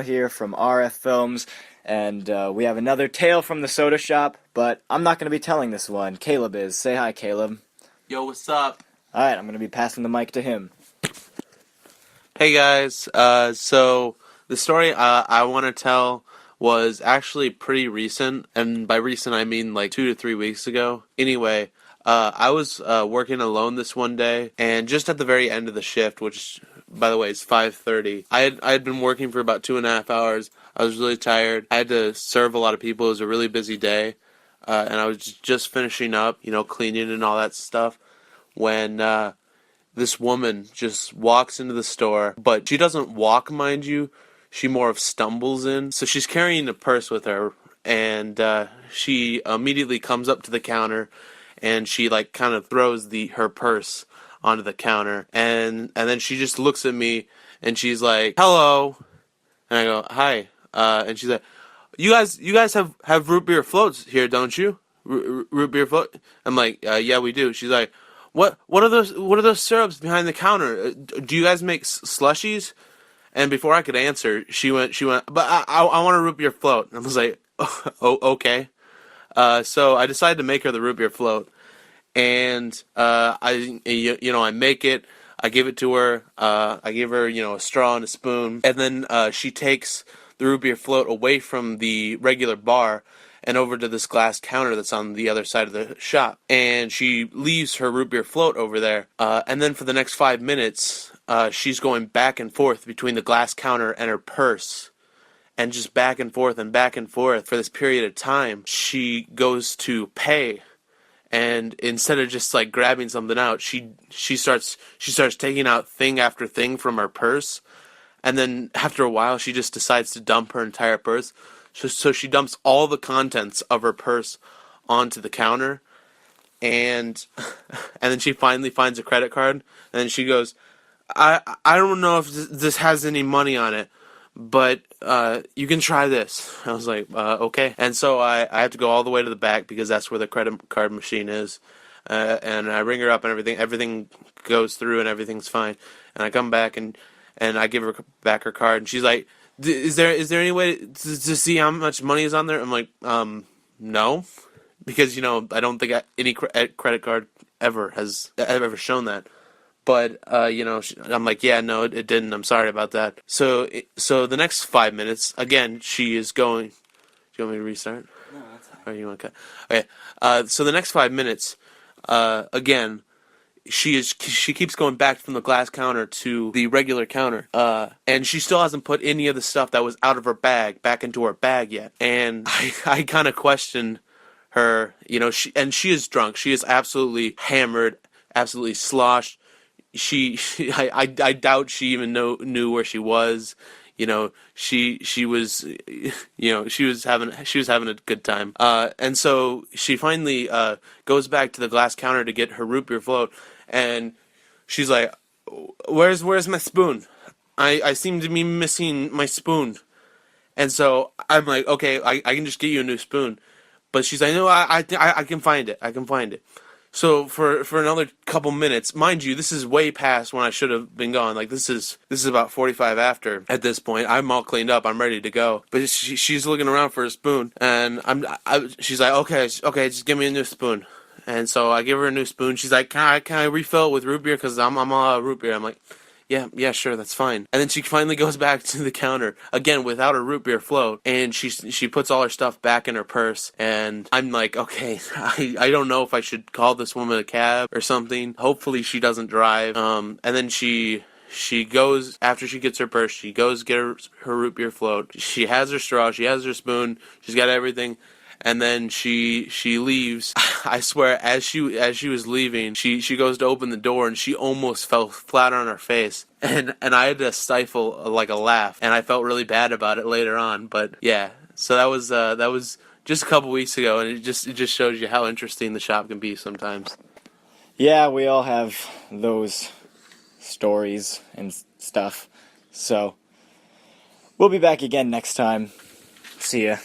here from RF Films, and we have another tale from the soda shop, but I'm not going to be telling this one. Caleb is. Say hi, Caleb. Yo, what's up? Alright, I'm going to be passing the mic to him. Hey guys, so the story I want to tell was actually pretty recent, and by recent I mean like 2 to 3 weeks ago. Anyway, I was working alone this one day, and just at the very end of the shift, which by the way is 5:30, I had been working for about 2.5 hours. I was really tired. I had to serve a lot of people. It was a really busy day, and I was just finishing up, cleaning and all that stuff when this woman just walks into the store, but she doesn't walk, mind you. She more of stumbles in. So she's carrying a purse with her, and she immediately comes up to the counter, and she like kind of throws her purse onto the counter, and then she just looks at me, and she's like, "Hello," and I go, "Hi," and she's like, "You guys have root beer floats here, don't you? Root beer float?" I'm like, "Yeah, we do." She's like, What are those syrups behind the counter? Do you guys make slushies?" And before I could answer, she went, "But I want a root beer float." And I was like, "Oh, okay." So I decided to make her the root beer float, and I make it. I give it to her. I give her a straw and a spoon, and then she takes the root beer float away from the regular bar and over to this glass counter that's on the other side of the shop. And she leaves her root beer float over there. And then for the next 5 minutes, she's going back and forth between the glass counter and her purse. And just back and forth for this period of time. She goes to pay. And instead of just like grabbing something out, she starts taking out thing after thing from her purse. And then after a while, she just decides to dump her entire purse. So she dumps all the contents of her purse onto the counter, and and then she finally finds a credit card, and then she goes, I don't know if this has any money on it, but you can try this." I was like, "Okay." And so I have to go all the way to the back because that's where the credit card machine is, and I ring her up and everything goes through and everything's fine, and I come back and I give her back her card, and she's like, Is there any way to see how much money is on there?" I'm like, no, because I don't think any credit card ever has ever shown that. But I'm like, "Yeah, no, it didn't. I'm sorry about that." So the next 5 minutes, again, she is going. Do you want me to restart? No, that's fine. Or you want to cut? Okay. So the next 5 minutes, again, she keeps going back from the glass counter to the regular counter, and she still hasn't put any of the stuff that was out of her bag back into her bag yet. And I kind of questioned her. She is drunk. She is absolutely hammered, absolutely sloshed. I doubt she even knew where she was. She was she was having a good time. And so she finally goes back to the glass counter to get her root beer float, and she's like, Where's my spoon? I seem to be missing my spoon." And so I'm like, "Okay, I can just get you a new spoon." But she's like, "No, I can find it. I can find it." So for another couple minutes, mind you, this is way past when I should have been gone. Like this is about 45 after at this point. I'm all cleaned up. I'm ready to go. But she's looking around for a spoon, and she's like, "Okay, just give me a new spoon." And so I give her a new spoon. She's like, "Can I refill it with root beer? Because I'm all out of root beer." I'm like, "Yeah, sure, that's fine." And then she finally goes back to the counter again without her root beer float, and she puts all her stuff back in her purse. And I'm like, "Okay, I don't know if I should call this woman a cab or something. Hopefully she doesn't drive." And then she goes, after she gets her purse, she goes get her root beer float. She has her straw, she has her spoon, she's got everything. And then she leaves. I swear, as she was leaving, she goes to open the door, and she almost fell flat on her face. And I had to stifle like a laugh, and I felt really bad about it later on. But yeah, so that was just a couple weeks ago, and it just shows you how interesting the shop can be sometimes. Yeah, we all have those stories and stuff. So, we'll be back again next time. See ya.